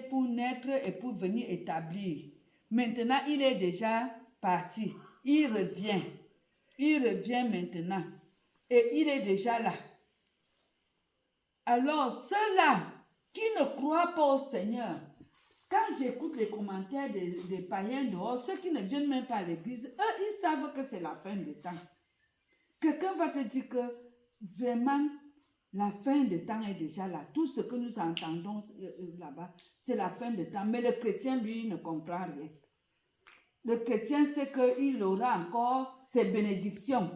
pour naître et pour venir établir. Maintenant, il est déjà parti. Il revient. Il revient maintenant. Et il est déjà là. Alors, ceux-là qui ne croient pas au Seigneur, quand j'écoute les commentaires des païens dehors, ceux qui ne viennent même pas à l'église, eux, ils savent que c'est la fin des temps. Quelqu'un va te dire que vraiment, la fin des temps est déjà là. Tout ce que nous entendons là-bas, c'est la fin des temps. Mais le chrétien, lui, ne comprend rien. Le chrétien sait qu'il aura encore ses bénédictions.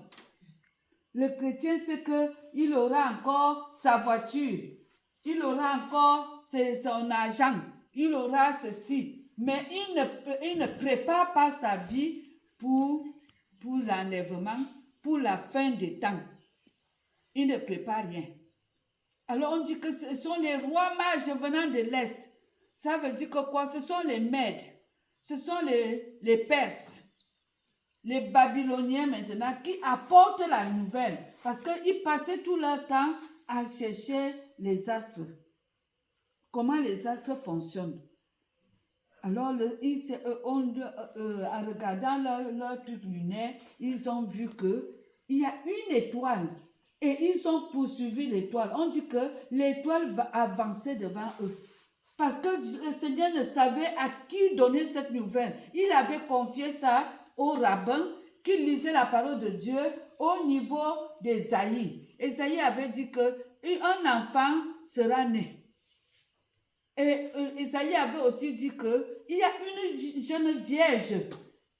Le chrétien sait qu'il aura encore sa voiture. Il aura encore son argent. Il aura ceci. Mais il ne prépare pas sa vie pour l'enlèvement, pour la fin des temps. Il ne prépare rien. Alors on dit que ce sont les rois mages venant de l'Est. Ça veut dire que quoi? Ce sont les Mèdes. Ce sont les Perses. Les Babyloniens maintenant qui apportent la nouvelle. Parce qu'ils passaient tout leur temps à chercher les astres. Comment les astres fonctionnent. Alors, en regardant leur truc lunaire, ils ont vu qu'il y a une étoile. Et ils ont poursuivi l'étoile. On dit que l'étoile va avancer devant eux. Parce que le Seigneur ne savait à qui donner cette nouvelle. Il avait confié ça au rabbin qui lisait la parole de Dieu au niveau d'Ésaïe. Ésaïe avait dit qu'un enfant sera né. Et Ésaïe avait aussi dit qu'il y a une jeune vierge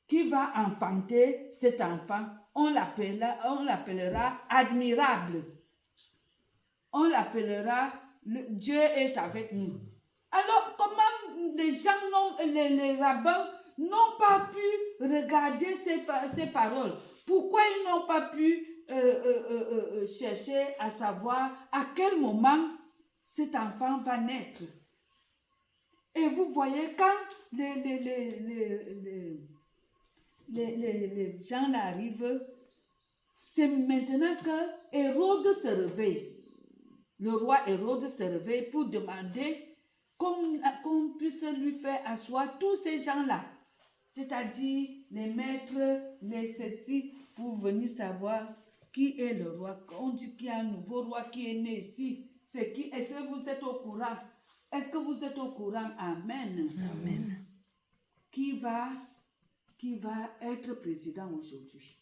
qui va enfanter cet enfant. On l'appellera admirable. On l'appellera Dieu est avec nous. Alors, comment les rabbins n'ont pas pu regarder ces paroles? Pourquoi ils n'ont pas pu chercher à savoir à quel moment cet enfant va naître? Et vous voyez, quand les gens là arrivent, c'est maintenant que Hérode se réveille. Le roi Hérode se réveille pour demander qu'on puisse lui faire asseoir tous ces gens-là. C'est-à-dire les maîtres, les ceci, pour venir savoir qui est le roi. On dit qu'il y a un nouveau roi qui est né ici. C'est qui? Est-ce que vous êtes au courant? Est-ce que vous êtes au courant? Amen. Amen. Qui va être président aujourd'hui?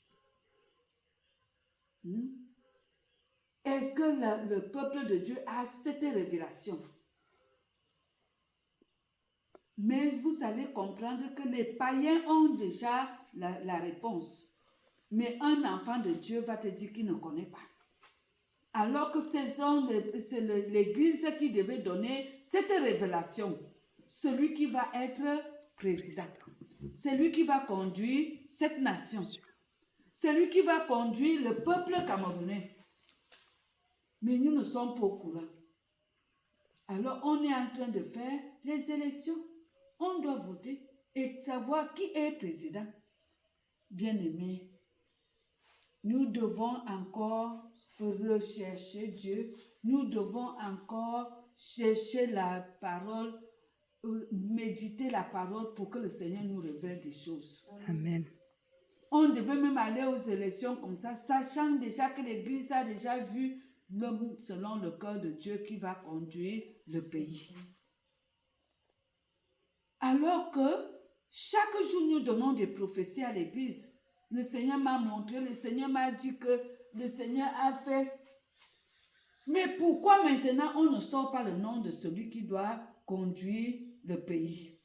Est-ce que le peuple de Dieu a cette révélation? Mais vous allez comprendre que les païens ont déjà la réponse. Mais un enfant de Dieu va te dire qu'il ne connaît pas. Alors que c'est l'Église qui devait donner cette révélation. Celui qui va être président. Celui qui va conduire cette nation. Celui qui va conduire le peuple camerounais. Mais nous ne sommes pas au courant. Alors on est en train de faire les élections. On doit voter et savoir qui est président. Bien-aimés, nous devons encore rechercher Dieu. Nous devons encore chercher la parole, méditer la parole pour que le Seigneur nous révèle des choses. Amen. On devait même aller aux élections comme ça, sachant déjà que l'Église a déjà vu l'homme selon le cœur de Dieu qui va conduire le pays. Alors que chaque jour nous donnons des prophéties à l'Église. Le Seigneur m'a montré, le Seigneur m'a dit que le Seigneur a fait. Mais pourquoi maintenant on ne sort pas le nom de celui qui doit conduire le pays?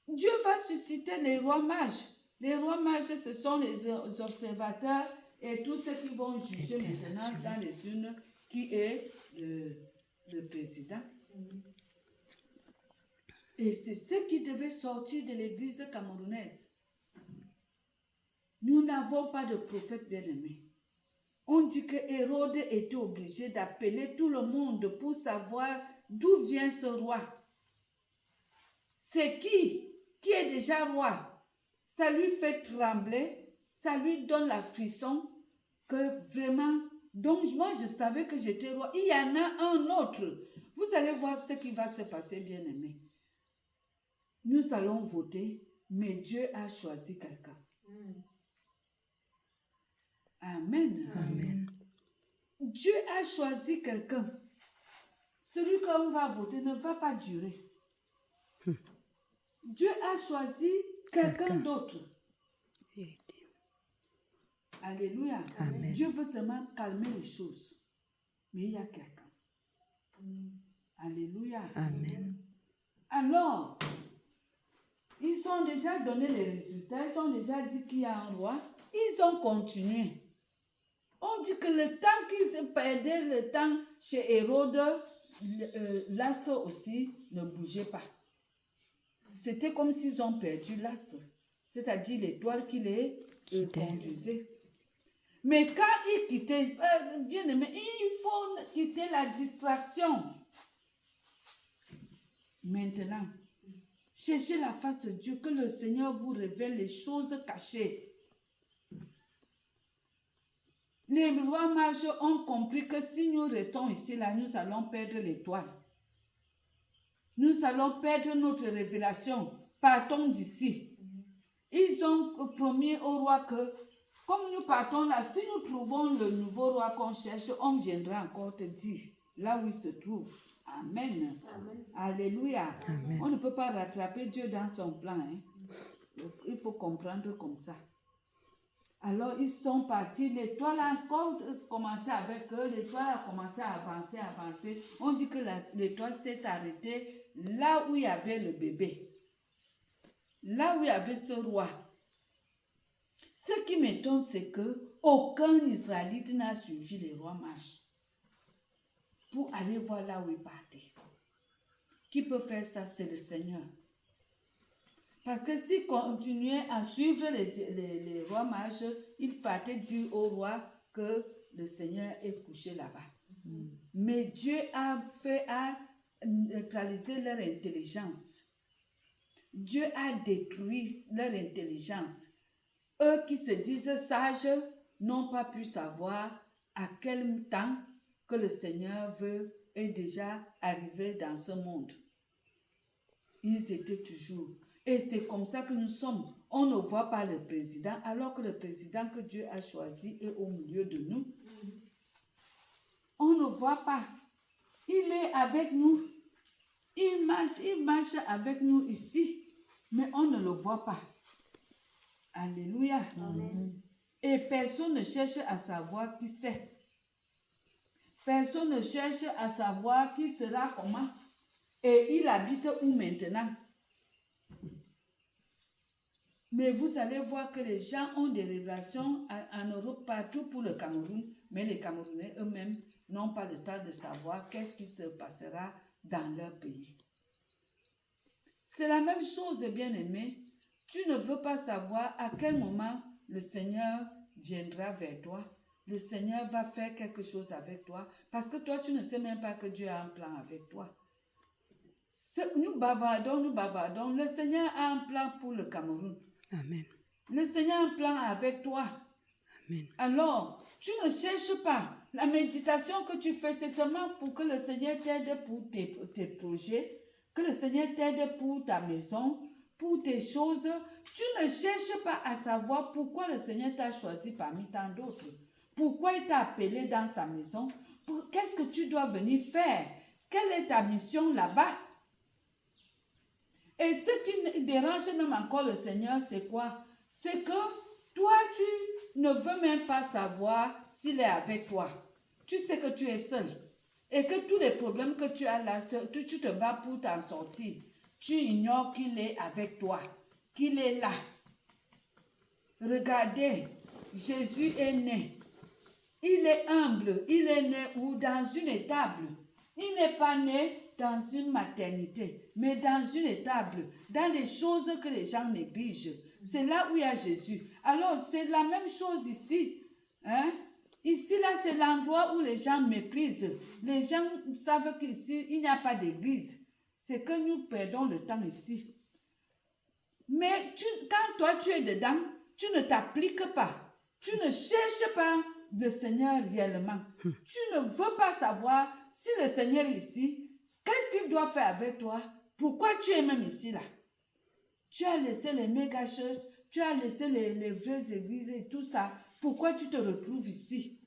Dieu va susciter les rois mages. Les rois mages, ce sont les observateurs et tous ceux qui vont juger maintenant dans les urnes qui est le président. Et c'est ce qui devait sortir de l'église camerounaise. Nous n'avons pas de prophète bien-aimé. On dit que Hérode était obligé d'appeler tout le monde pour savoir d'où vient ce roi. C'est qui est déjà roi? Ça lui fait trembler, ça lui donne la frisson que vraiment. Donc moi je savais que j'étais roi. Il y en a un autre. Vous allez voir ce qui va se passer, bien-aimés. Nous allons voter, mais Dieu a choisi quelqu'un. Amen. Amen. Dieu a choisi quelqu'un. Celui qu'on va voter ne va pas durer. Dieu a choisi quelqu'un d'autre. Alléluia. Amen. Dieu veut seulement calmer les choses. Mais il y a quelqu'un. Alléluia. Amen. Alors, ils ont déjà donné les résultats. Ils ont déjà dit qu'il y a un roi. Ils ont continué. On dit que le temps qu'ils perdaient le temps chez Hérode, l'astre aussi ne bougeait pas. C'était comme s'ils ont perdu l'astre. C'est-à-dire l'étoile qui les conduisait. Mais quand ils quittaient, bien aimé, il faut quitter la distraction. Maintenant, cherchez la face de Dieu, que le Seigneur vous révèle les choses cachées. Les rois mages ont compris que si nous restons ici, là, nous allons perdre l'étoile. Nous allons perdre notre révélation. Partons d'ici. Ils ont promis au roi que, comme nous partons là, si nous trouvons le nouveau roi qu'on cherche, on viendra encore te dire là où il se trouve. Amen. Amen. Alléluia. Amen. On ne peut pas rattraper Dieu dans son plan. Il faut comprendre comme ça. Alors, ils sont partis. L'étoile a encore commencé avec eux. L'étoile a commencé à avancer. On dit que l'étoile s'est arrêtée là où il y avait le bébé. Là où il y avait ce roi. Ce qui m'étonne, c'est que aucun Israélite n'a suivi les rois mages pour aller voir là où ils partaient. Qui peut faire ça? C'est le Seigneur. Parce que s'ils continuaient à suivre les rois mages, ils partaient dire au roi que le Seigneur est couché là-bas. Mais Dieu a neutralisé leur intelligence. Dieu a détruit leur intelligence. Eux qui se disent sages n'ont pas pu savoir à quel temps que le Seigneur est déjà arrivé dans ce monde. Ils étaient toujours. Et c'est comme ça que nous sommes. On ne voit pas le président, alors que le président que Dieu a choisi est au milieu de nous. On ne voit pas. Il est avec nous. Il marche avec nous ici, mais on ne le voit pas. Alléluia. Amen. Et personne ne cherche à savoir qui c'est. Personne ne cherche à savoir qui sera comment. Et il habite où maintenant? Mais vous allez voir que les gens ont des révélations en Europe, partout pour le Cameroun, mais les Camerounais eux-mêmes n'ont pas le temps de savoir qu'est-ce qui se passera dans leur pays. C'est la même chose, bien-aimé. Tu ne veux pas savoir à quel moment le Seigneur viendra vers toi. Le Seigneur va faire quelque chose avec toi, parce que toi, tu ne sais même pas que Dieu a un plan avec toi. Nous bavardons. Le Seigneur a un plan pour le Cameroun. Amen. Le Seigneur a un plan avec toi. Amen. Alors, tu ne cherches pas. La méditation que tu fais, c'est seulement pour que le Seigneur t'aide pour tes projets, que le Seigneur t'aide pour ta maison, pour tes choses. Tu ne cherches pas à savoir pourquoi le Seigneur t'a choisi parmi tant d'autres. Pourquoi il t'a appelé dans sa maison. Qu'est-ce que tu dois venir faire? Quelle est ta mission là-bas? Et ce qui dérange même encore le Seigneur, c'est quoi? C'est que toi, tu ne veux même pas savoir s'il est avec toi. Tu sais que tu es seul. Et que tous les problèmes que tu as là, tu te bats pour t'en sortir. Tu ignores qu'il est avec toi, qu'il est là. Regardez, Jésus est né. Il est humble. Il est né où? Dans une étable. Il n'est pas né dans une maternité, mais dans une étable, dans des choses que les gens négligent. C'est là où il y a Jésus. Alors, c'est la même chose ici. Hein? Ici, là, c'est l'endroit où les gens méprisent. Les gens savent qu'ici, il n'y a pas d'église. C'est que nous perdons le temps ici. Mais quand toi, tu es dedans, tu ne t'appliques pas. Tu ne cherches pas le Seigneur réellement. Tu ne veux pas savoir si le Seigneur est ici, Qu'est-ce qu'il doit faire avec toi? Pourquoi tu es même ici là? Tu as laissé les méga churches, tu as laissé les vraies églises et tout ça. Pourquoi tu te retrouves ici?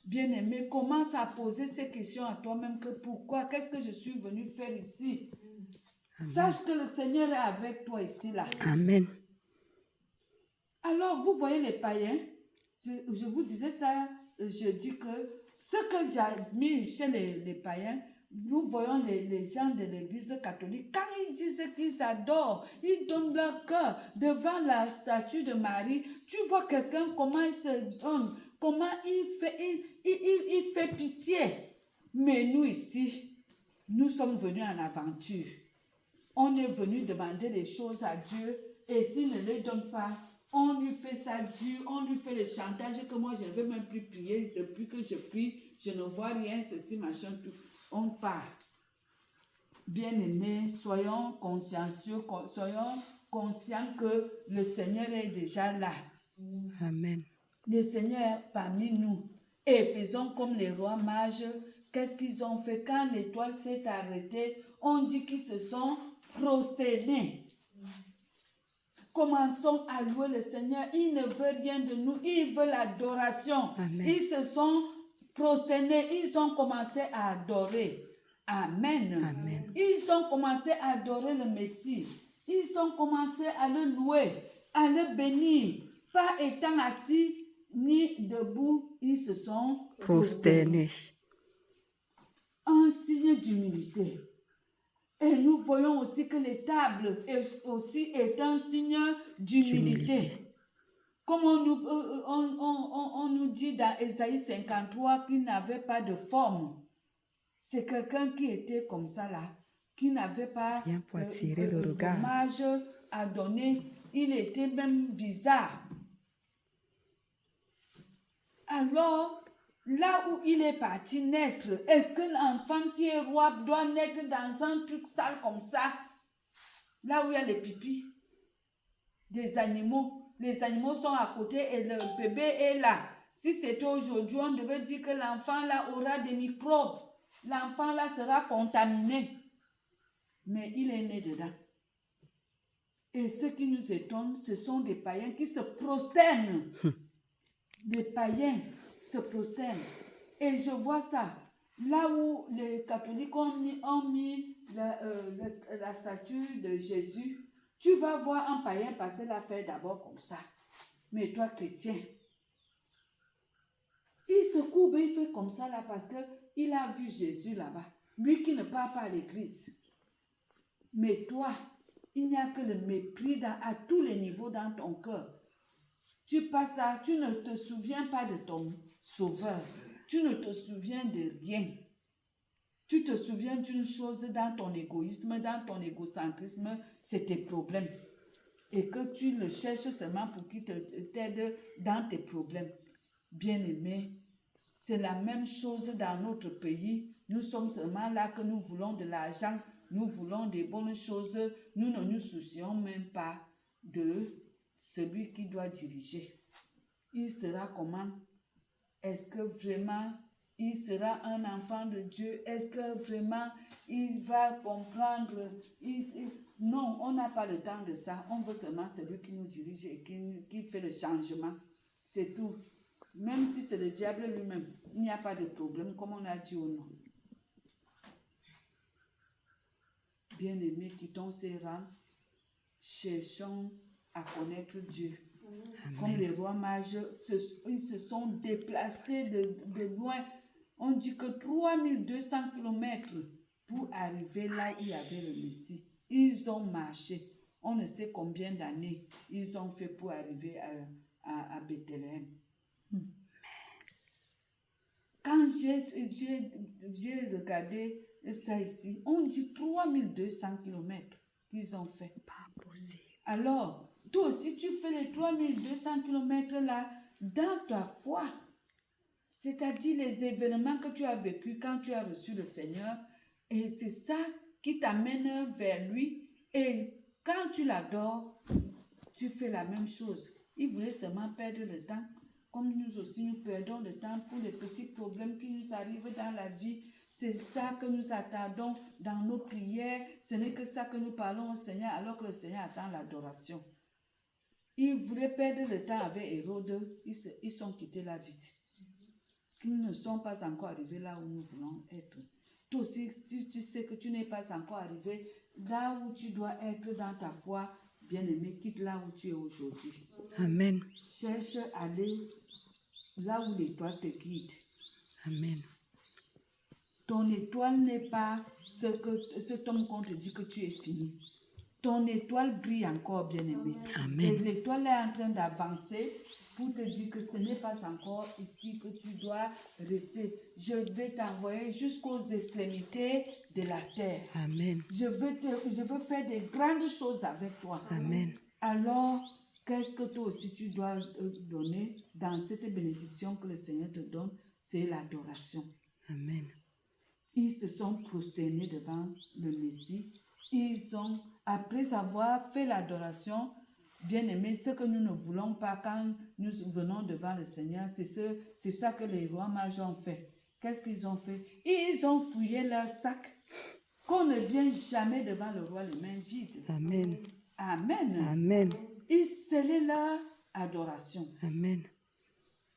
Bien-aimé, commence à poser ces questions à toi-même que pourquoi, qu'est-ce que je suis venu faire ici? Amen. Sache que le Seigneur est avec toi ici là. Amen. Alors, vous voyez les païens, je vous disais ça, je dis que ce que j'admire chez les païens, nous voyons les gens de l'église catholique, quand ils disent qu'ils adorent, ils donnent leur cœur devant la statue de Marie, tu vois quelqu'un, comment il se donne, comment il fait pitié. Mais nous ici, nous sommes venus en aventure. On est venu demander des choses à Dieu et s'il ne les donne pas, on lui fait ça dur, on lui fait le chantage que moi je ne veux même plus prier. Depuis que je prie, je ne vois rien, ceci, machin, tout. On part. Bien-aimés, soyons consciencieux, soyons conscients que le Seigneur est déjà là. Amen. Le Seigneur est parmi nous. Et faisons comme les rois mages. Qu'est-ce qu'ils ont fait? Quand l'étoile s'est arrêtée, on dit qu'ils se sont prosternés. Commençons à louer le Seigneur. Il ne veut rien de nous. Il veut l'adoration. Amen. Ils se sont prosternés. Ils ont commencé à adorer. Amen. Amen. Ils ont commencé à adorer le Messie. Ils ont commencé à le louer, à le bénir. Pas étant assis ni debout, ils se sont prosternés. Prosterné. Un signe d'humilité. Et nous voyons aussi que les tables aussi est un signe d'humilité. Comme on nous dit dans Ésaïe 53 qu'il n'avait pas de forme. C'est quelqu'un qui était comme ça là, qui n'avait pas Rien pour attirer le regard. d'hommage à donner. Il était même bizarre. Alors, là où il est parti naître, est-ce que l'enfant qui est roi doit naître dans un truc sale comme ça? Là où il y a les pipis des animaux. Les animaux sont à côté et le bébé est là. Si c'était aujourd'hui, on devait dire que l'enfant là aura des microbes. L'enfant là sera contaminé. Mais il est né dedans. Et ce qui nous étonne, ce sont des païens qui se prosternent. Des païens se prosternent. Et je vois ça. Là où les catholiques ont mis la statue de Jésus, tu vas voir un païen passer la faire d'abord comme ça. Mais toi, chrétien, il se courbe, il fait comme ça là parce qu'il a vu Jésus là-bas. Lui qui ne part pas à l'église. Mais toi, il n'y a que le mépris à tous les niveaux dans ton cœur. Tu passes là, tu ne te souviens pas de ton sauveur. Tu ne te souviens de rien. Tu te souviens d'une chose dans ton égoïsme, dans ton égocentrisme, c'est tes problèmes. Et que tu le cherches seulement pour qu'il t'aide dans tes problèmes. Bien-aimé, c'est la même chose dans notre pays. Nous sommes seulement là que nous voulons de l'argent, nous voulons des bonnes choses. Nous ne nous soucions même pas de celui qui doit diriger. Il sera comment? Est-ce que vraiment il sera un enfant de Dieu? Est-ce que vraiment il va comprendre? Non, on n'a pas le temps de ça. On veut seulement celui qui nous dirige et qui fait le changement. C'est tout. Même si c'est le diable lui-même, il n'y a pas de problème, comme on a dit au nom. Bien-aimés, quittons ces rangs. Cherchons à connaître Dieu. Amen. Comme les rois mages, ils se sont déplacés de loin. On dit que 3200 km pour arriver là où il y avait le Messie. Ils ont marché. On ne sait combien d'années ils ont fait pour arriver à Bethléem. Quand j'ai regardé ça ici, on dit 3200 km qu'ils ont fait. Pas possible. Alors, toi aussi, tu fais les 3200 km là dans ta foi. C'est-à-dire les événements que tu as vécus quand tu as reçu le Seigneur. Et c'est ça qui t'amène vers lui. Et quand tu l'adores, tu fais la même chose. Il voulait seulement perdre le temps. Comme nous aussi, nous perdons le temps pour les petits problèmes qui nous arrivent dans la vie. C'est ça que nous attendons dans nos prières. Ce n'est que ça que nous parlons au Seigneur alors que le Seigneur attend l'adoration. Ils voulaient perdre le temps avec Hérode. Ils sont quittés là vite. Ils ne sont pas encore arrivés là où nous voulons être. Toi aussi, tu sais que tu n'es pas encore arrivé là où tu dois être dans ta foi. Bien-aimé, quitte là où tu es aujourd'hui. Amen. Cherche à aller là où l'étoile te guide. Amen. Ton étoile n'est pas cet homme qu'on te dit que tu es fini. Ton étoile brille encore, bien-aimé. Amen. Et l'étoile est en train d'avancer pour te dire que ce n'est pas encore ici que tu dois rester. Je vais t'envoyer jusqu'aux extrémités de la terre. Amen. Je veux faire des grandes choses avec toi. Amen. Alors, qu'est-ce que toi aussi tu dois donner dans cette bénédiction que le Seigneur te donne? C'est l'adoration. Amen. Ils se sont prosternés devant le Messie. Ils ont, après avoir fait l'adoration, bien aimé, ce que nous ne voulons pas quand nous venons devant le Seigneur, c'est ça que les rois mages ont fait. Qu'est-ce qu'ils ont fait? Ils ont fouillé leur sac. Qu'on ne vienne jamais devant le roi les mains vides. Amen. Amen. Amen. Ils scellaient leur adoration. Amen.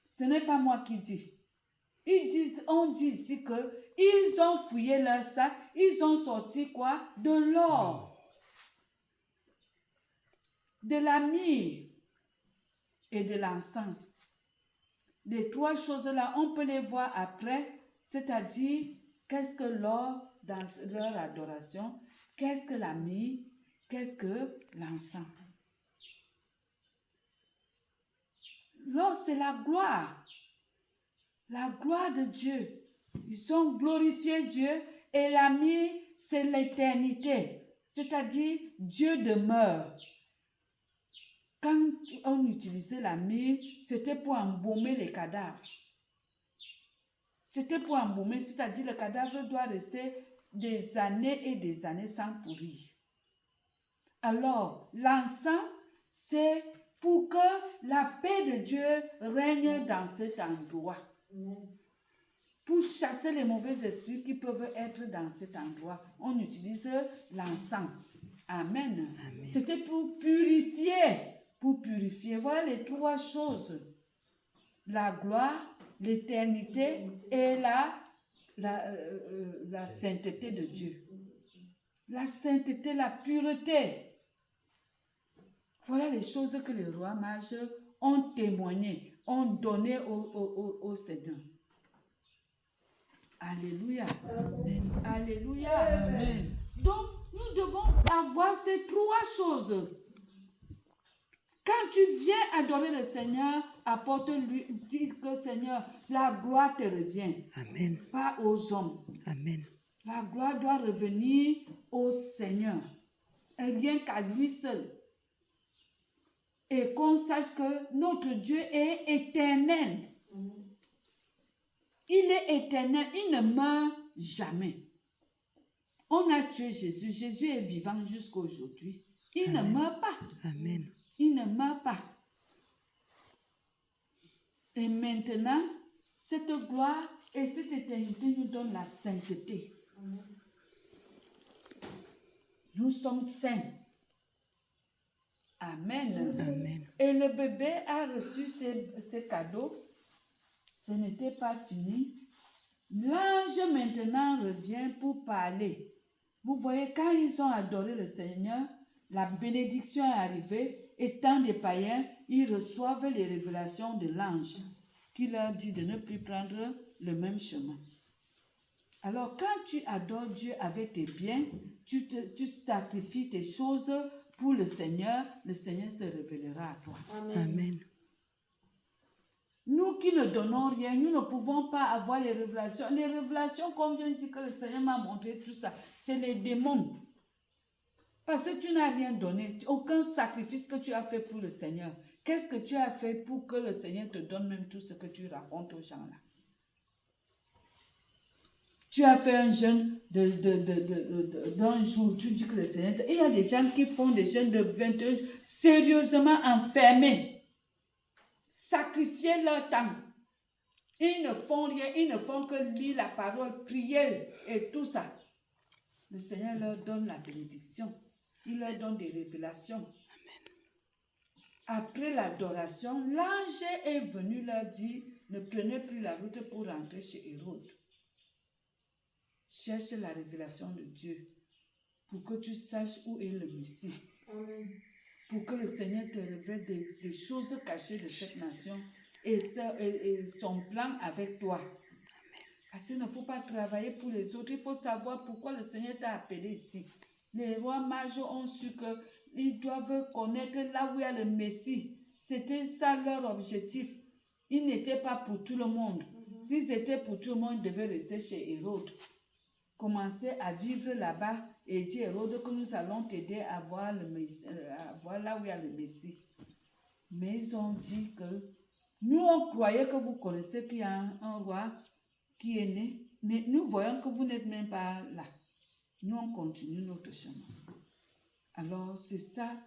Ce n'est pas moi qui dis. On dit ici que ils ont fouillé leur sac, ils ont sorti quoi? De l'or, de la myrrhe et de l'encens. Les trois choses-là, on peut les voir après, c'est-à-dire qu'est-ce que l'or dans leur adoration, qu'est-ce que la myrrhe, qu'est-ce que l'encens. L'or, c'est la gloire de Dieu. Ils ont glorifié Dieu et la myrrhe, c'est l'éternité, c'est-à-dire Dieu demeure. Quand on utilisait la myrrhe, c'était pour embaumer les cadavres. C'était pour embaumer, c'est-à-dire le cadavre doit rester des années et des années sans pourrir. Alors, l'encens, c'est pour que la paix de Dieu règne dans cet endroit. Pour chasser les mauvais esprits qui peuvent être dans cet endroit, on utilise l'encens. Amen. Amen. C'était pour purifier. Pour purifier. Voilà les trois choses. La gloire, l'éternité et la sainteté de Dieu. La sainteté, la pureté. Voilà les choses que les rois mages ont témoigné, ont donné au Seigneur. Alléluia. Amen. Alléluia. Amen. Donc, nous devons avoir ces trois choses. Quand tu viens adorer le Seigneur, apporte-lui, dis que Seigneur, la gloire te revient. Amen. Pas aux hommes. Amen. La gloire doit revenir au Seigneur. Et rien qu'à lui seul. Et qu'on sache que notre Dieu est éternel. Il est éternel, il ne meurt jamais. On a tué Jésus. Jésus est vivant jusqu'à aujourd'hui. Il Amen. ne meurt pas. Amen. Il ne meurt pas. Et maintenant, cette gloire et cette éternité nous donnent la sainteté. Nous sommes saints. Amen. Amen. Et le bébé a reçu ces cadeaux. Ce n'était pas fini. L'ange maintenant revient pour parler. Vous voyez, quand ils ont adoré le Seigneur, la bénédiction est arrivée. Étant des païens, ils reçoivent les révélations de l'ange qui leur dit de ne plus prendre le même chemin. Alors, quand tu adores Dieu avec tes biens, tu sacrifies tes choses pour le Seigneur se révélera à toi. Amen. Nous qui ne donnons rien, nous ne pouvons pas avoir les révélations. Les révélations qu'on vient de dire que le Seigneur m'a montré, tout ça, c'est les démons. Parce que tu n'as rien donné, aucun sacrifice que tu as fait pour le Seigneur. Qu'est-ce que tu as fait pour que le Seigneur te donne même tout ce que tu racontes aux gens là? Tu as fait un jeûne d'un jour, tu dis que le Seigneur... Il y a des gens qui font des jeûnes de 21 jours, sérieusement enfermés. Sacrifier leur temps. Ils ne font rien, ils ne font que lire la parole, prier et tout ça. Le Seigneur leur donne la bénédiction. Il leur donne des révélations. Après l'adoration, l'ange est venu leur dire, ne prenez plus la route pour rentrer chez Hérode. Cherche la révélation de Dieu pour que tu saches où est le Messie. Amen. Pour que le Seigneur te révèle des choses cachées de cette nation et son plan avec toi. Parce qu'il ne faut pas travailler pour les autres, il faut savoir pourquoi le Seigneur t'a appelé ici. Les rois mages ont su qu'ils doivent connaître là où il y a le Messie. C'était ça leur objectif. Ils n'étaient pas pour tout le monde. S'ils étaient pour tout le monde, ils devaient rester chez Hérode. Commencer à vivre là-bas et dire Hérode que nous allons t'aider à voir là où il y a le Messie. Mais ils ont dit que nous, on croyait que vous connaissez qu'il y a un roi qui est né, mais nous voyons que vous n'êtes même pas là. Nous, on continue notre chemin. Alors, c'est ça.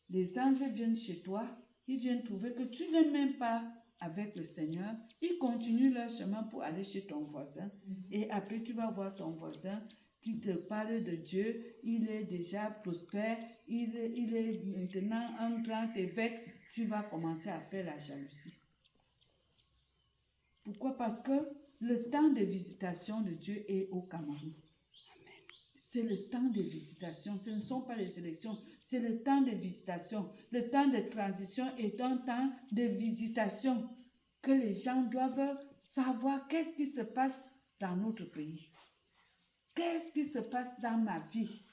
Les anges viennent chez toi, ils viennent trouver que tu n'es même pas avec le Seigneur. Ils continuent leur chemin pour aller chez ton voisin. Et après, tu vas voir ton voisin qui te parle de Dieu. Il est déjà prospère. Il est maintenant un grand évêque. Tu vas commencer à faire la jalousie. Pourquoi? Parce que le temps de visitation de Dieu est au Cameroun. C'est le temps de visitation. Ce ne sont pas les élections. C'est le temps de visitation. Le temps de transition est un temps de visitation que les gens doivent savoir qu'est-ce qui se passe dans notre pays. Qu'est-ce qui se passe dans ma vie?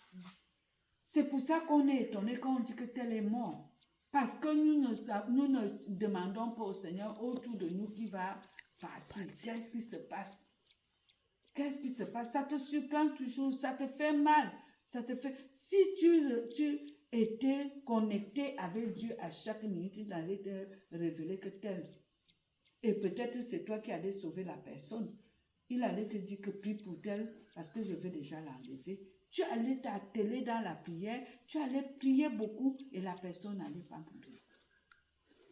C'est pour ça qu'on est étonné quand on dit que tel est mort. Parce que nous ne demandons pas au Seigneur autour de nous qui va partir. Qu'est-ce qui se passe? Qu'est-ce qui se passe? Ça te surprend toujours, ça te fait mal. Ça te fait... Si tu étais connecté avec Dieu à chaque minute, il allait te révéler que tel. Et peut-être c'est toi qui allais sauver la personne. Il allait te dire que prie pour tel parce que je vais déjà l'enlever. Tu allais t'atteler dans la prière, tu allais prier beaucoup et la personne n'allait pas mourir.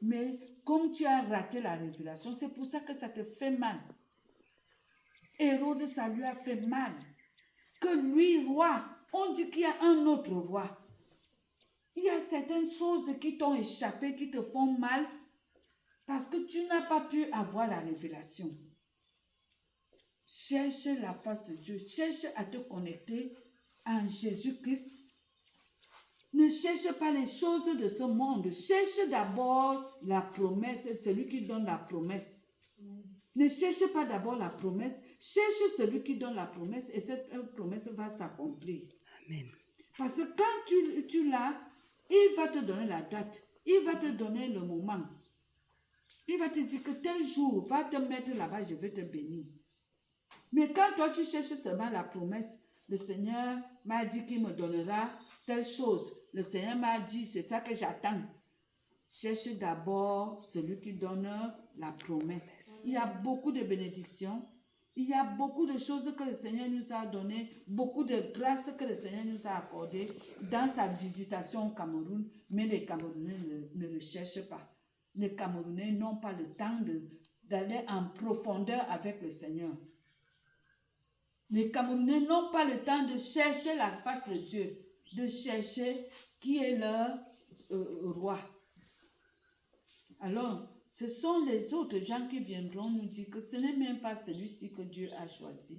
Mais comme tu as raté la révélation, c'est pour ça que ça te fait mal. Hérode, ça lui a fait mal. Que lui, roi, on dit qu'il y a un autre roi. Il y a certaines choses qui t'ont échappé, qui te font mal, parce que tu n'as pas pu avoir la révélation. Cherche la face de Dieu. Cherche à te connecter en Jésus-Christ. Ne cherche pas les choses de ce monde. Cherche d'abord la promesse, celui qui donne la promesse. Ne cherche pas d'abord la promesse, cherche celui qui donne la promesse et cette promesse va s'accomplir. Amen. Parce que quand tu l'as, il va te donner la date, il va te donner le moment. Il va te dire que tel jour, va te mettre là-bas, je vais te bénir. Mais quand toi tu cherches seulement la promesse, le Seigneur m'a dit qu'il me donnera telle chose. Le Seigneur m'a dit, c'est ça que j'attends. Cherche d'abord celui qui donne la promesse. Il y a beaucoup de bénédictions. Il y a beaucoup de choses que le Seigneur nous a données, beaucoup de grâces que le Seigneur nous a accordées dans sa visitation au Cameroun, mais les Camerounais ne le cherchent pas. Les Camerounais n'ont pas le temps d'aller en profondeur avec le Seigneur. Les Camerounais n'ont pas le temps de chercher la face de Dieu, de chercher qui est leur roi. Alors, ce sont les autres gens qui viendront nous dire que ce n'est même pas celui-ci que Dieu a choisi.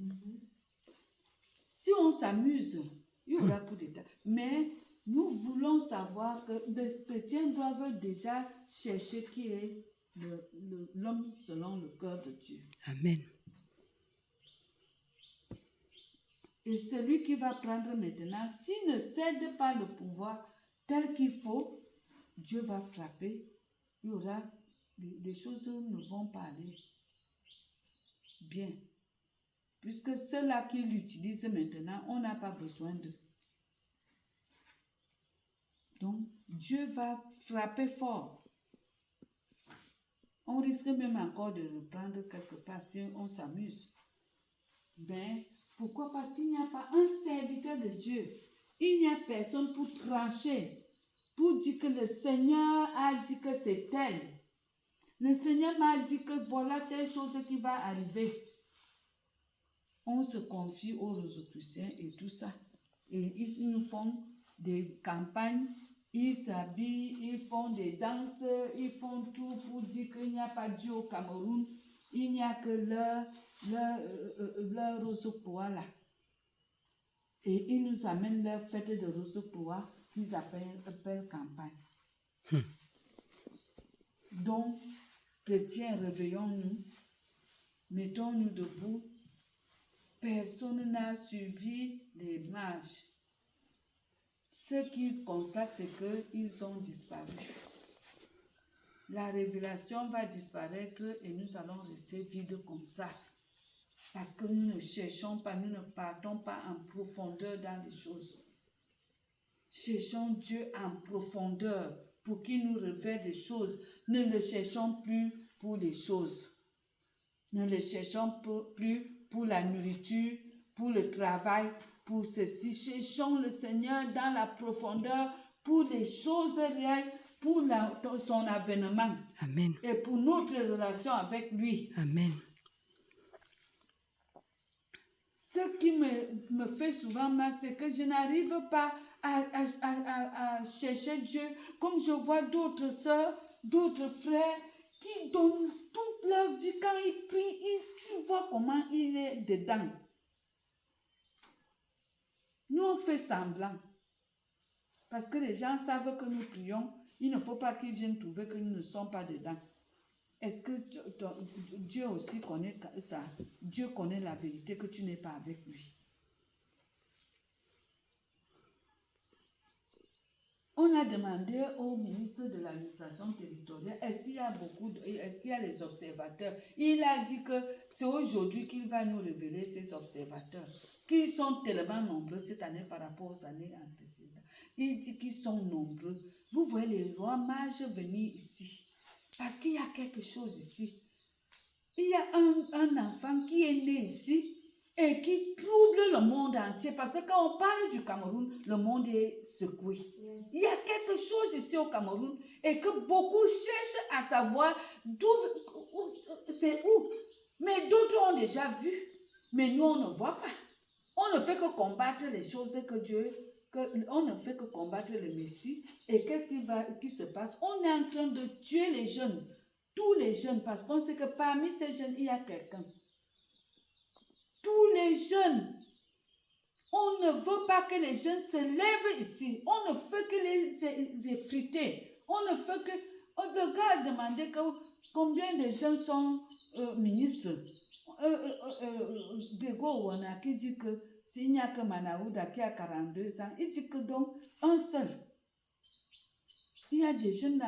Si on s'amuse, il y aura coup d'État. Mais nous voulons savoir que les chrétiens doivent déjà chercher qui est l'homme selon le cœur de Dieu. Amen. Et celui qui va prendre maintenant, s'il ne cède pas le pouvoir tel qu'il faut, Dieu va frapper. Il y aura des choses ne vont pas aller bien. Puisque ceux-là qui l'utilisent maintenant, on n'a pas besoin d'eux. Donc, Dieu va frapper fort. On risque même encore de reprendre quelque part si on s'amuse. Mais pourquoi? Parce qu'il n'y a pas un serviteur de Dieu. Il n'y a personne pour trancher, pour dire que le Seigneur a dit que c'est tel. Le Seigneur m'a dit que voilà telle chose qui va arriver. On se confie aux Rosicruciens et tout ça. Et ils nous font des campagnes, ils s'habillent, ils font des danses, ils font tout pour dire qu'il n'y a pas Dieu au Cameroun. Il n'y a que leur Rose-Croix là. Et ils nous amènent leur fête de Rose-Croix qu'ils appellent campagne. Donc, chrétiens, réveillons-nous, mettons-nous debout. Personne n'a suivi les marches. Ce qu'ils constatent, c'est qu'ils ont disparu. La révélation va disparaître et nous allons rester vides comme ça. Parce que nous ne cherchons pas, nous ne partons pas en profondeur dans les choses. Cherchons Dieu en profondeur pour qu'il nous révèle des choses. Ne le cherchons plus pour les choses. Ne le cherchons plus pour la nourriture, pour le travail, pour ceci. Cherchons le Seigneur dans la profondeur pour les choses réelles, pour son avènement. Amen. Et pour notre relation avec lui. Amen. Ce qui me fait souvent mal, c'est que je n'arrive pas à chercher Dieu comme je vois d'autres sœurs, d'autres frères qui donnent toute leur vie. Quand ils prient, tu vois comment il est dedans. Nous, on fait semblant. Parce que les gens savent que nous prions. Il ne faut pas qu'ils viennent trouver que nous ne sommes pas dedans. Est-ce que Dieu aussi connaît ça? Dieu connaît la vérité que tu n'es pas avec lui. On a demandé au ministre de l'administration territoriale, est-ce qu'il y a les observateurs? Il a dit que c'est aujourd'hui qu'il va nous révéler ces observateurs, qui sont tellement nombreux cette année par rapport aux années antécédentes. Il dit qu'ils sont nombreux. Vous voyez les rois mages venir ici. Parce qu'il y a quelque chose ici. Il y a un enfant qui est né ici et qui trouble le monde entier. Parce que quand on parle du Cameroun, le monde est secoué. Il y a quelque chose ici au Cameroun et que beaucoup cherchent à savoir c'est où. Mais d'autres ont déjà vu. Mais nous, on ne voit pas. On ne fait que combattre les choses on ne fait que combattre le Messie. Et qu'est-ce qui se passe? On est en train de tuer les jeunes. Tous les jeunes, parce qu'on sait que parmi ces jeunes, il y a quelqu'un. Tous les jeunes. On ne veut pas que les jeunes se lèvent ici. On ne fait que les effriter. On ne fait que... Le gars a demandé combien de jeunes sont ministres. Grégoire Ouana qui dit que s'il n'y a que Manaouda qui a 42 ans, il dit que donc un seul. Il y a des jeunes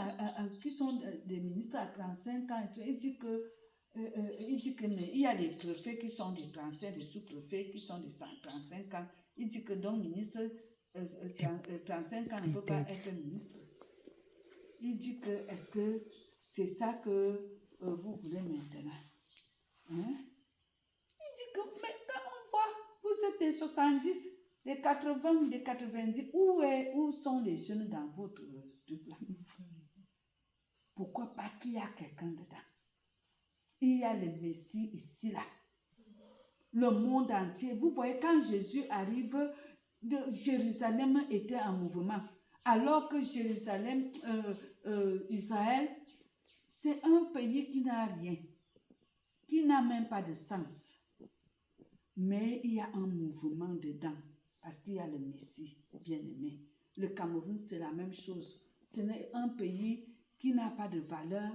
qui sont des ministres à 35 ans. Il dit que mais il y a des préfets qui sont des 35, des sous-préfets qui sont des 35 ans. Il dit que donc ministre 35 ans ne peut pas être ministre. Il dit que est-ce que c'est ça que vous voulez maintenant? Hein? Il dit que mais quand on voit, vous êtes des 70, des 80, des 90, où sont les jeunes dans votre truc là? Pourquoi? Parce qu'il y a quelqu'un dedans. Il y a le Messie ici, là. Le monde entier. Vous voyez, quand Jésus arrive, Jérusalem était en mouvement. Alors que Jérusalem, Israël, c'est un pays qui n'a rien, qui n'a même pas de sens. Mais il y a un mouvement dedans, parce qu'il y a le Messie bien-aimé. Le Cameroun, c'est la même chose. Ce n'est un pays qui n'a pas de valeur,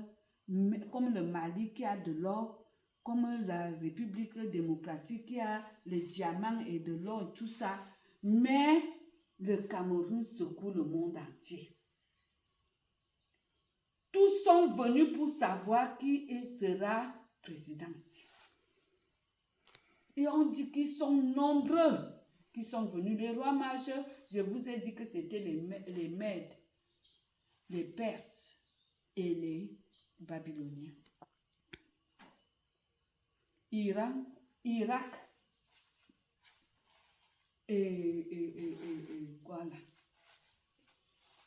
comme le Mali qui a de l'or, comme la République démocratique qui a les diamants et de l'or et tout ça. Mais le Cameroun secoue le monde entier. Tous sont venus pour savoir qui sera président. Et on dit qu'ils sont nombreux qui sont venus. Les rois mages, je vous ai dit que c'était les Mèdes, les Perses et les Babyloniens. Iran, Irak et quoi là?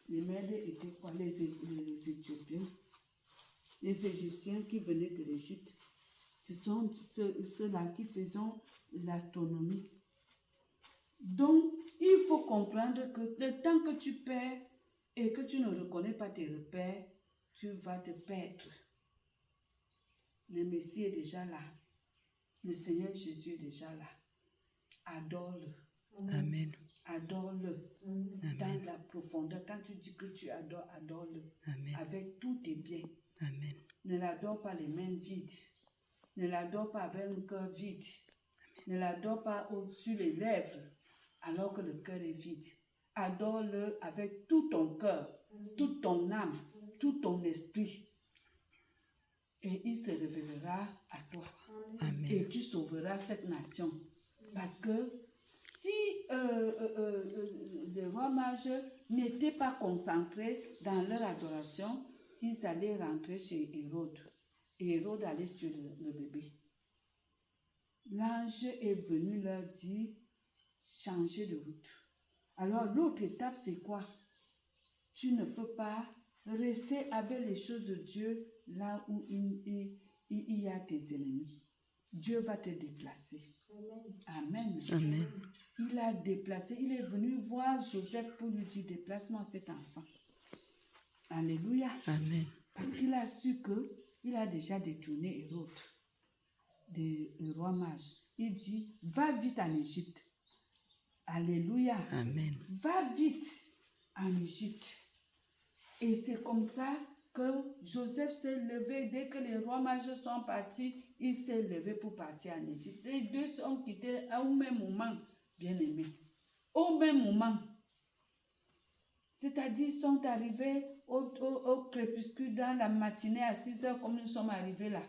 Les Mèdes étaient quoi? Les Éthiopiens. les Égyptiens qui venaient de l'Égypte. Ce sont ceux-là qui faisaient l'astronomie. Donc, il faut comprendre que le temps que tu perds et que tu ne reconnais pas tes repères, tu vas te perdre. Le Messie est déjà là. Le Seigneur Jésus est déjà là. Adore-le. Amen. Adore-le. Amen. Dans la profondeur, quand tu dis que tu adores, adore-le. Amen. Avec tous tes biens. Amen. Ne l'adore pas les mains vides. Ne l'adore pas avec un cœur vide. Ne l'adore pas au-dessus les lèvres, alors que le cœur est vide. Adore-le avec tout ton cœur, toute ton âme, tout ton esprit. Et il se révélera à toi. Amen. Et tu sauveras cette nation. Parce que si les rois mages n'étaient pas concentrés dans leur adoration, ils allaient rentrer chez Hérode. Et Hérode allait tuer le bébé. L'ange est venu leur dire, changez de route. Alors l'autre étape, c'est quoi? Tu ne peux pas rester avec les choses de Dieu là où il y a tes ennemis. Dieu va te déplacer. Amen. Amen. Il a déplacé, il est venu voir Joseph pour lui dire, déplacement cet enfant. Alléluia. Amen. Parce qu'il a su qu'il a déjà détourné Hérode, des rois mages. Il dit, va vite en Égypte. Alléluia. Amen. Va vite en Égypte. Et c'est comme ça que Joseph s'est levé. Dès que les rois mages sont partis, il s'est levé pour partir en Égypte. Les deux sont quittés au même moment, bien aimés. Au même moment. C'est-à-dire, ils sont arrivés au crépuscule dans la matinée à 6 heures, comme nous sommes arrivés là.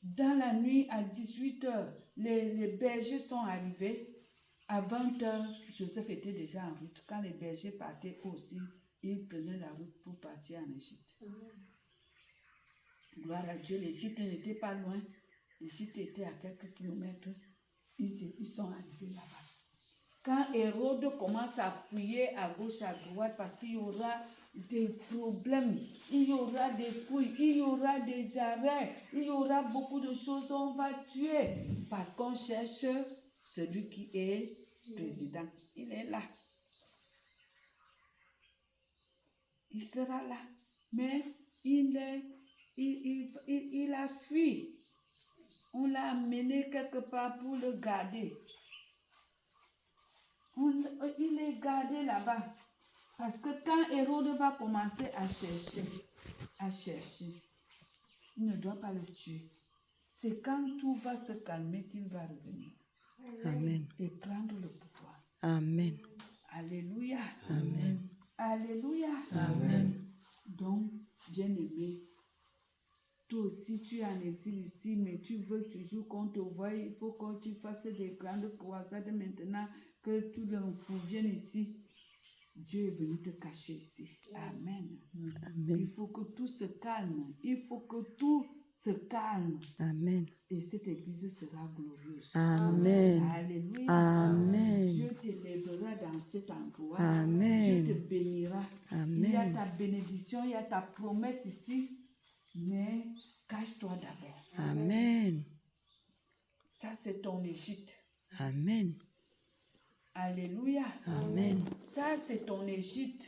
Dans la nuit à 18 heures, les bergers sont arrivés. À 20 heures, Joseph était déjà en route. Quand les bergers partaient aussi, ils prenaient la route pour partir en Égypte. Gloire à Dieu, l'Égypte n'était pas loin. L'Égypte était à quelques kilomètres. Ils sont arrivés là-bas. Quand Hérode commence à fouiller à gauche, à droite, parce qu'il y aura des problèmes, il y aura des fouilles, il y aura des arrêts, il y aura beaucoup de choses, on va tuer. Parce qu'on cherche celui qui est président. Il est là. Il sera là. Mais il a fui. On l'a amené quelque part pour le garder. Il est gardé là-bas. Parce que quand Hérode va commencer à chercher, il ne doit pas le tuer. C'est quand tout va se calmer qu'il va revenir. Amen. Et prendre le pouvoir. Amen. Alléluia. Amen. Alléluia. Amen. Donc, bien-aimé, toi aussi tu es en exil ici, mais tu veux toujours qu'on te voie. Il faut que tu fasses des grandes croisades maintenant, que tout le fou vienne ici. Dieu est venu te cacher ici. Amen. Amen. Il faut que tout se calme. Il faut que tout se calme. Amen. Et cette église sera glorieuse. Amen. Alléluia. Amen. Dieu t'élèvera dans cet endroit. Amen. Dieu te bénira. Amen. Il y a ta bénédiction, il y a ta promesse ici. Mais cache-toi d'abord. Amen. Ça, c'est ton Égypte. Amen. Alléluia. Amen. Ça, c'est ton Égypte.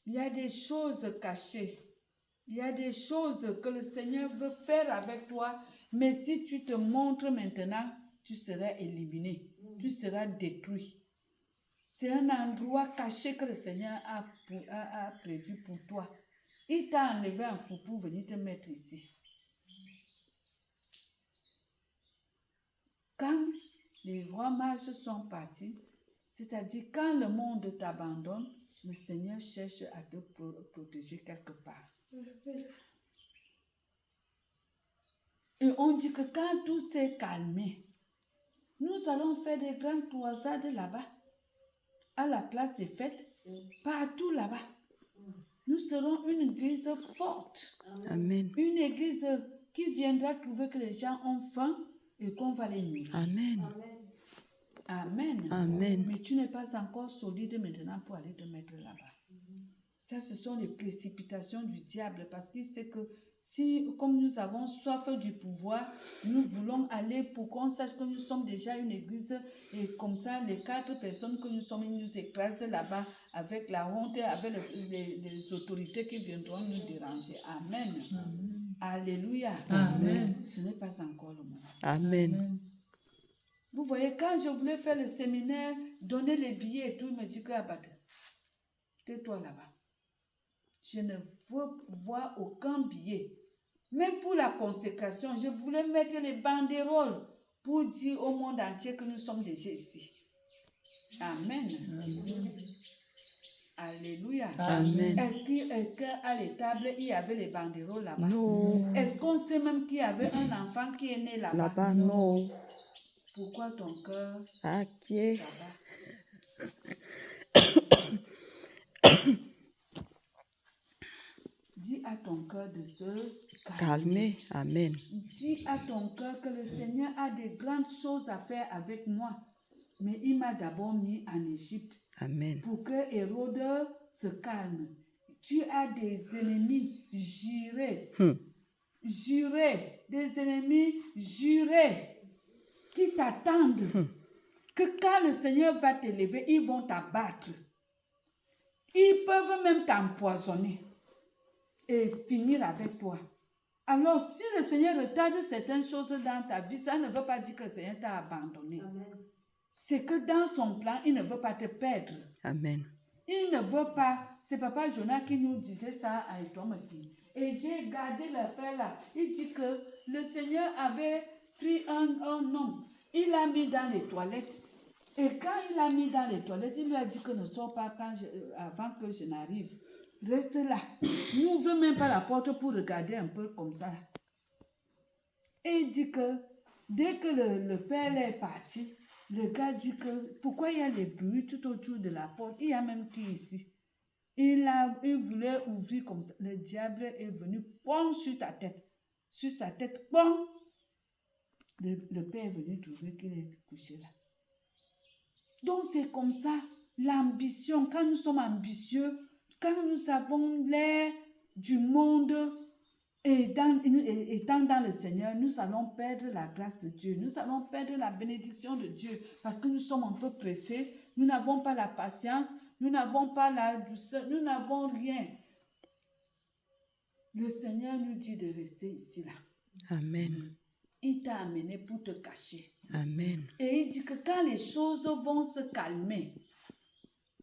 Il y a des choses cachées. Il y a des choses que le Seigneur veut faire avec toi. Mais si tu te montres maintenant, tu seras éliminé. Tu seras détruit. C'est un endroit caché que le Seigneur a prévu pour toi. Il t'a enlevé un fou pour venir te mettre ici. Quand les rois mages sont partis, c'est-à-dire quand le monde t'abandonne, le Seigneur cherche à te protéger quelque part. Et on dit que quand tout s'est calmé, nous allons faire des grandes croisades là-bas, à la place des fêtes, partout là-bas. Nous serons une église forte. Amen. Une église qui viendra trouver que les gens ont faim et qu'on va les nourrir. Amen. Amen. Amen. Mais tu n'es pas encore solide maintenant pour aller te mettre là-bas. Ça, ce sont les précipitations du diable parce qu'il sait que si, comme nous avons soif du pouvoir, nous voulons aller pour qu'on sache que nous sommes déjà une église et comme ça, les 4 personnes que nous sommes, ils nous écrasent là-bas avec la honte, avec les autorités qui viendront nous déranger. Amen. Alléluia. Amen. Ce n'est pas encore le moment. Amen. Vous voyez, quand je voulais faire le séminaire, donner les billets et tout, il me dit que tais-toi là-bas. Je ne veux voir aucun billet. Même pour la consécration, je voulais mettre les banderoles pour dire au monde entier que nous sommes déjà ici. Amen. Alléluia. Amen. Est-ce qu'à l'étable, il y avait les banderoles là-bas? Non. Est-ce qu'on sait même qu'il y avait un enfant qui est né là-bas? Là-bas, non. Pourquoi ton cœur Inquiet. ça va? Dis à ton cœur de se calmer. Calmer. Amen. Dis à ton cœur que le Seigneur a de grandes choses à faire avec moi. Mais il m'a d'abord mis en Égypte Amen. pour que Hérode se calme. Tu as des ennemis jurés. Jurés. Des ennemis jurés qui t'attendent. Que quand le Seigneur va te lever, ils vont t'abattre. Ils peuvent même t'empoisonner et finir avec toi. Alors, si le Seigneur retarde certaines choses dans ta vie, ça ne veut pas dire que le Seigneur t'a abandonné. C'est que dans son plan, il ne veut pas te perdre. Amen. Il ne veut pas. C'est Papa Jonas qui nous disait ça à Etomaki. Et j'ai gardé l'affaire là. Il dit que le Seigneur avait pris un homme. Il l'a mis dans les toilettes. Et quand il l'a mis dans les toilettes, il lui a dit que ne sors pas avant que je n'arrive. Reste là. N'ouvre même pas la porte pour regarder un peu comme ça. Et il dit que dès que le père est parti, le gars dit que pourquoi il y a des bruits tout autour de la porte? Il y a même qui ici? Il voulait ouvrir comme ça. Le diable est venu, pom, sur ta tête. Sur sa tête, pom. Le père est venu trouver qu'il est couché là. Donc c'est comme ça, l'ambition, quand nous sommes ambitieux, quand nous avons l'air du monde et étant dans le Seigneur, nous allons perdre la grâce de Dieu, nous allons perdre la bénédiction de Dieu parce que nous sommes un peu pressés, nous n'avons pas la patience, nous n'avons pas la douceur, nous n'avons rien. Le Seigneur nous dit de rester ici là. Amen. Il t'a amené pour te cacher. Amen. Et il dit que quand les choses vont se calmer,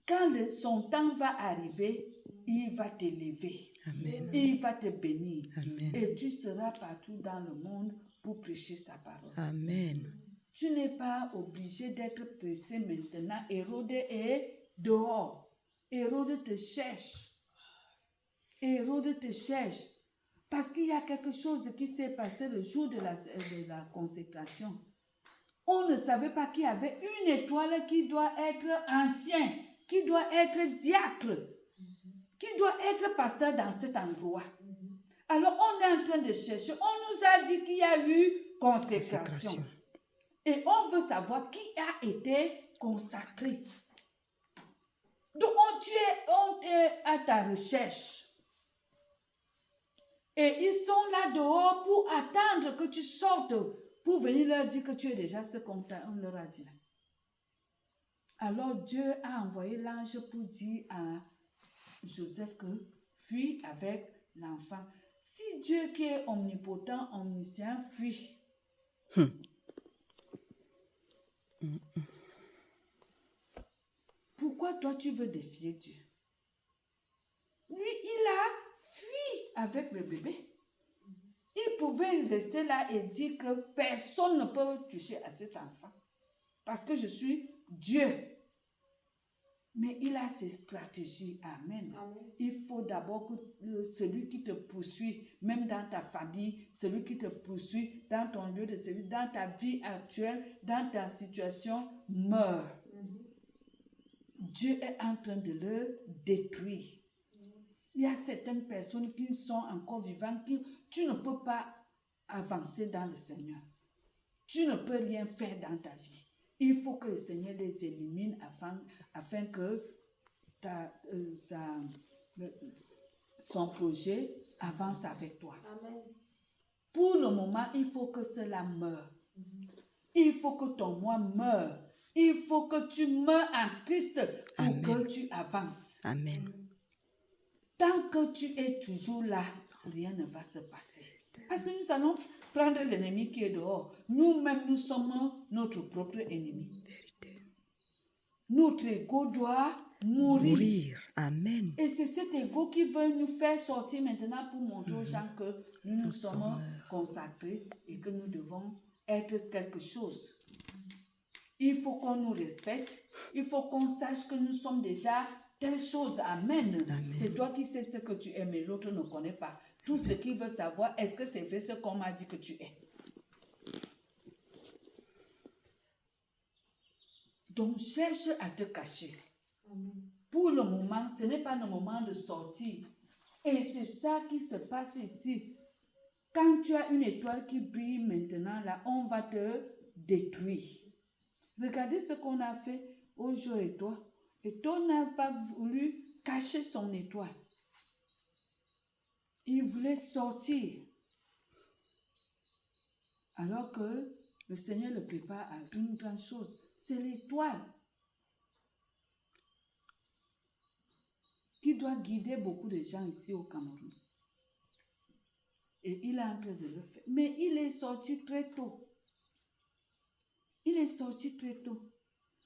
quand son temps va arriver, il va t'élever. Amen. Il va te bénir. Amen. Et tu seras partout dans le monde pour prêcher sa parole. Amen. Tu n'es pas obligé d'être pressé maintenant. Hérode est dehors. Hérode te cherche. Hérode te cherche. Parce qu'il y a quelque chose qui s'est passé le jour de la consécration. On ne savait pas qu'il y avait une étoile qui doit être ancien, qui doit être diacre, qui doit être pasteur dans cet endroit. Alors on est en train de chercher. On nous a dit qu'il y a eu consécration. Et on veut savoir qui a été consacré. Donc on est à ta recherche. Et ils sont là dehors pour attendre que tu sortes, pour venir leur dire que tu es déjà ce qu'on leur a dit. Alors Dieu a envoyé l'ange pour dire à Joseph que fuis avec l'enfant. Si Dieu qui est omnipotent, omniscient, fuit. Pourquoi toi tu veux défier Dieu? Lui, il a fui avec le bébé. Il pouvait rester là et dire que personne ne peut toucher à cet enfant. Parce que je suis Dieu. Mais il a ses stratégies. Amen. Il faut d'abord que celui qui te poursuit, même dans ta famille, celui qui te poursuit dans ton lieu de service, dans ta vie actuelle, dans ta situation, meure. Dieu est en train de le détruire. Il y a certaines personnes qui sont encore vivantes, tu ne peux pas avancer dans le Seigneur. Tu ne peux rien faire dans ta vie. Il faut que le Seigneur les élimine afin que son projet avance avec toi. Amen. Pour le moment, il faut que cela meure. Il faut que ton moi meure. Il faut que tu meurs en Christ pour Amen. que tu avances. Amen. Tant que tu es toujours là, rien ne va se passer. Parce que nous allons prendre l'ennemi qui est dehors. Nous-mêmes, nous sommes notre propre ennemi. Notre ego doit mourir. Mourir. Amen. Et c'est cet ego qui veut nous faire sortir maintenant pour montrer aux gens que nous sommes consacrés et que nous devons être quelque chose. Il faut qu'on nous respecte. Il faut qu'on sache que nous sommes déjà telle chose. Amen. Amen. C'est toi qui sais ce que tu es, mais l'autre ne connaît pas. Tout ce qu'il veut savoir, est-ce que c'est vrai ce qu'on m'a dit que tu es? Donc, cherche à te cacher. Pour le moment, ce n'est pas le moment de sortir. Et c'est ça qui se passe ici. Quand tu as une étoile qui brille maintenant, là, on va te détruire. Regardez ce qu'on a fait aujourd'hui et toi. Et toi n'a pas voulu cacher son étoile. Il voulait sortir. Alors que le Seigneur le prépare à une grande chose. C'est l'étoile qui doit guider beaucoup de gens ici au Cameroun. Et il est en train de le faire. Mais il est sorti très tôt. Il est sorti très tôt.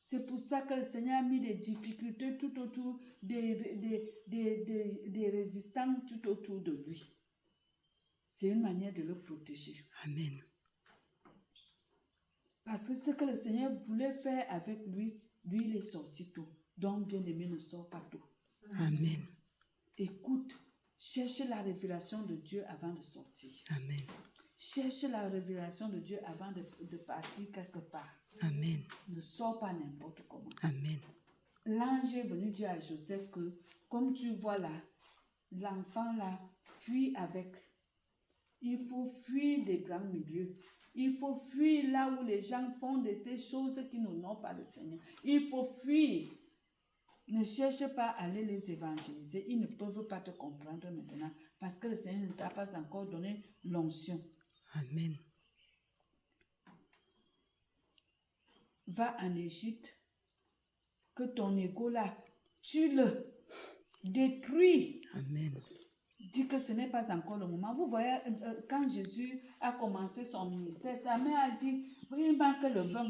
C'est pour ça que le Seigneur a mis des difficultés tout autour, des résistants tout autour de lui. C'est une manière de le protéger. Amen. Parce que ce que le Seigneur voulait faire avec lui, lui il est sorti tôt. Donc bien-aimé ne sort pas tôt. Amen. Écoute, cherche la révélation de Dieu avant de sortir. Amen. Cherche la révélation de Dieu avant de partir quelque part. Amen. Ne sors pas n'importe comment. Amen. L'ange est venu dire à Joseph que, comme tu vois là, l'enfant là, fuit avec. Il faut fuir des grands milieux. Il faut fuir là où les gens font de ces choses qui n'honorent pas le Seigneur. Il faut fuir. Ne cherche pas à aller les évangéliser. Ils ne peuvent pas te comprendre maintenant parce que le Seigneur ne t'a pas encore donné l'onction. Amen. Va en Égypte. Que ton ego là, tue-le. Détruis. Amen. Dis que ce n'est pas encore le moment. Vous voyez, quand Jésus a commencé son ministère, sa mère a dit, oui, il manque le vin.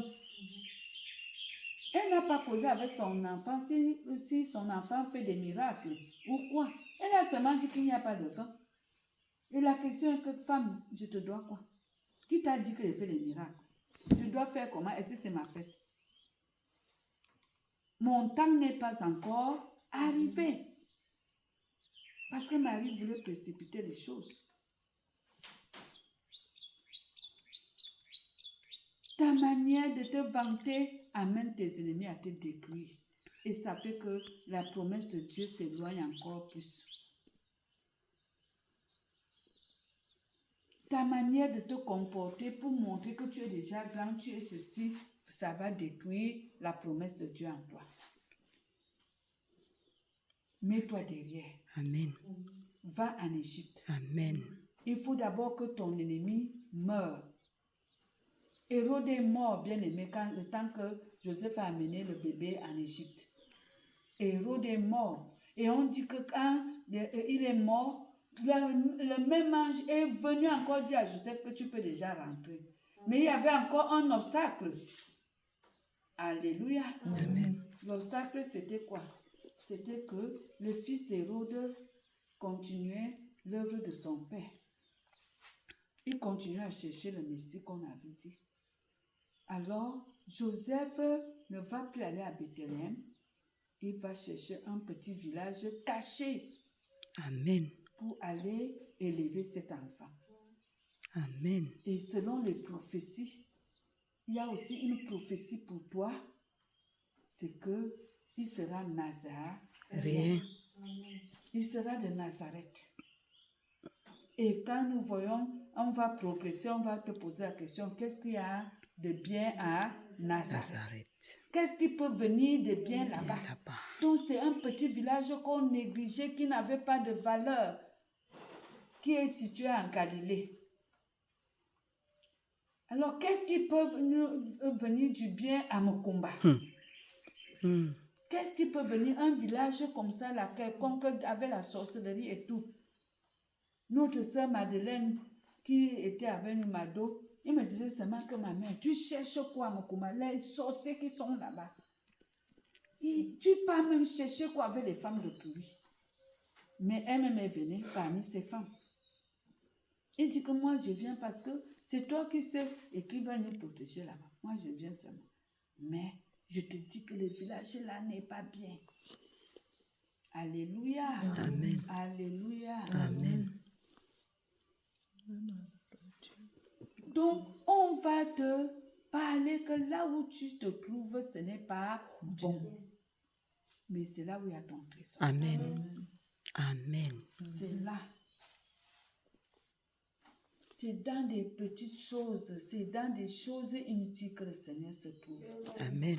Elle n'a pas causé avec son enfant si son enfant fait des miracles ou quoi. Elle a seulement dit qu'il n'y a pas de vin. Et la question est que, femme, je te dois quoi? Qui t'a dit que je fais des miracles? Je dois faire comment? Est-ce que c'est ma fête? Mon temps n'est pas encore arrivé. Parce que Marie voulait précipiter les choses. Ta manière de te vanter amène tes ennemis à te détruire. Et ça fait que la promesse de Dieu s'éloigne encore plus. Ta manière de te comporter pour montrer que tu es déjà grand, tu es ceci, ça va détruire la promesse de Dieu en toi. Mets-toi derrière. Amen. Va en Égypte. Amen. Il faut d'abord que ton ennemi meure. Hérode est mort, bien aimé, quand le temps que Joseph a amené le bébé en Égypte. Hérode est mort. Et on dit que quand il est mort, le même ange est venu encore dire à Joseph que tu peux déjà rentrer. Mais il y avait encore un obstacle. Alléluia. Amen. L'obstacle, c'était quoi? C'était que le fils d'Hérode continuait l'œuvre de son père. Il continuait à chercher le Messie qu'on avait dit. Alors, Joseph ne va plus aller à Bethléem. Il va chercher un petit village caché Amen. pour aller élever cet enfant. Amen. Et selon les prophéties, il y a aussi une prophétie pour toi, c'est que il sera Rien. il sera de Nazareth. Et quand nous voyons, on va progresser, on va te poser la question, qu'est-ce qu'il y a de bien à Nazareth? Nazareth. Qu'est-ce qui peut venir de bien Bien là-bas? là-bas. Donc c'est un petit village qu'on négligeait, qui n'avait pas de valeur, qui est situé en Galilée. Alors, qu'est-ce qui peut venir du bien à Mokumba? Qu'est-ce qui peut venir un village comme ça, là, quelconque, avec la sorcellerie et tout? Notre sœur Madeleine, qui était avec nous, Mado, il me disait seulement que ma mère, tu cherches quoi à Mokumba? Les sorciers qui sont là-bas. Tu peux même chercher quoi avec les femmes de Puri. Mais elle-même est venue parmi ces femmes. Il dit que moi, je viens parce que c'est toi qui sais et qui va nous protéger là-bas. Moi, je viens seulement. Mais je te dis que le village là n'est pas bien. Alléluia. Amen. Alléluia. Amen. Donc, on va te parler que là où tu te trouves, ce n'est pas bon. Mais c'est là où il y a ton trésor. Amen. Amen. C'est là. C'est dans des petites choses, c'est dans des choses inutiles que le Seigneur se trouve. Amen.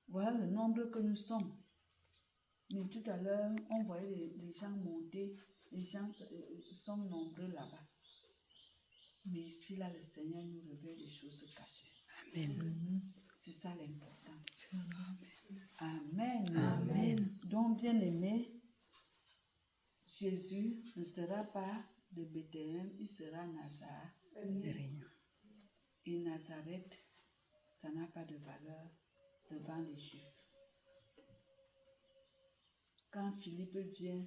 Voilà le nombre que nous sommes. Mais tout à l'heure, on voyait les gens monter, les gens sont nombreux là-bas. Mais ici, là, le Seigneur nous révèle des choses cachées. Amen. C'est ça l'importance. Amen. Amen. Donc, bien aimé, Jésus ne sera pas de Bethléem, il sera à Nazareth. Rien. Et Nazareth, ça n'a pas de valeur devant les Juifs. Quand Philippe vient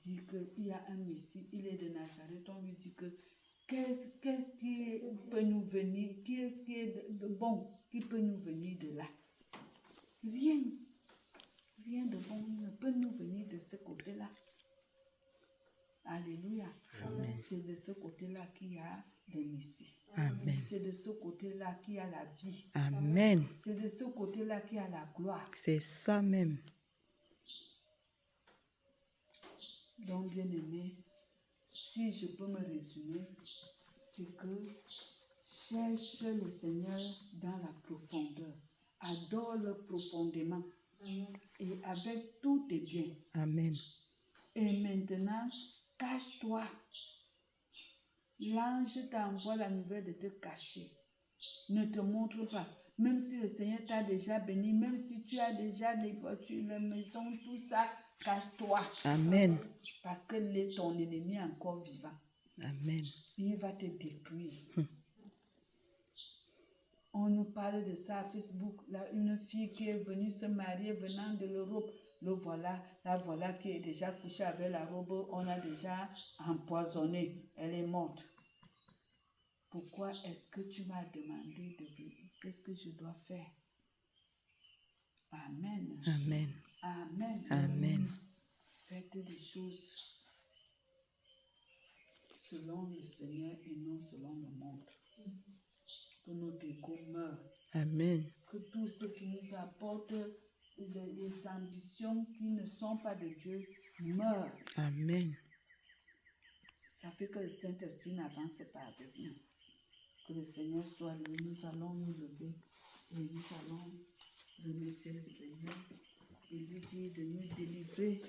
dire qu'il y a un Messie, il est de Nazareth, on lui dit que qu'est-ce qui peut nous venir, qu'est-ce qui est de bon qui peut nous venir de là? Rien. Rien de bon ne peut nous venir de ce côté-là. Alléluia. Amen. C'est de ce côté-là qu'il y a le Messie. Amen. C'est de ce côté-là qu'il y a la vie. Amen. C'est de ce côté-là qu'il y a la gloire. C'est ça même. Donc, bien aimé, si je peux me résumer, c'est que cherche le Seigneur dans la profondeur. Adore-le profondément. Et avec tous tes biens. Amen. Et maintenant, cache-toi. L'ange t'envoie la nouvelle de te cacher. Ne te montre pas. Même si le Seigneur t'a déjà béni, même si tu as déjà les voitures, les maisons, tout ça, cache-toi. Amen. Parce que ton ennemi est encore vivant. Amen. Il va te détruire. On nous parle de ça à Facebook. Là, une fille qui est venue se marier venant de l'Europe. La voilà qui est déjà couchée avec la robe. On l'a déjà empoisonnée. Elle est morte. Pourquoi est-ce que tu m'as demandé de vivre? Qu'est-ce que je dois faire? Amen. Amen. Amen. Amen. Faites des choses selon le Seigneur et non selon le monde. Que notre égo meure. Amen. Que tout ce qui nous apporte des ambitions qui ne sont pas de Dieu meurent. Amen. Ça fait que le Saint-Esprit n'avance pas avec nous. Que le Seigneur soit là. Nous allons nous lever et nous allons remercier le Seigneur et lui dire de nous délivrer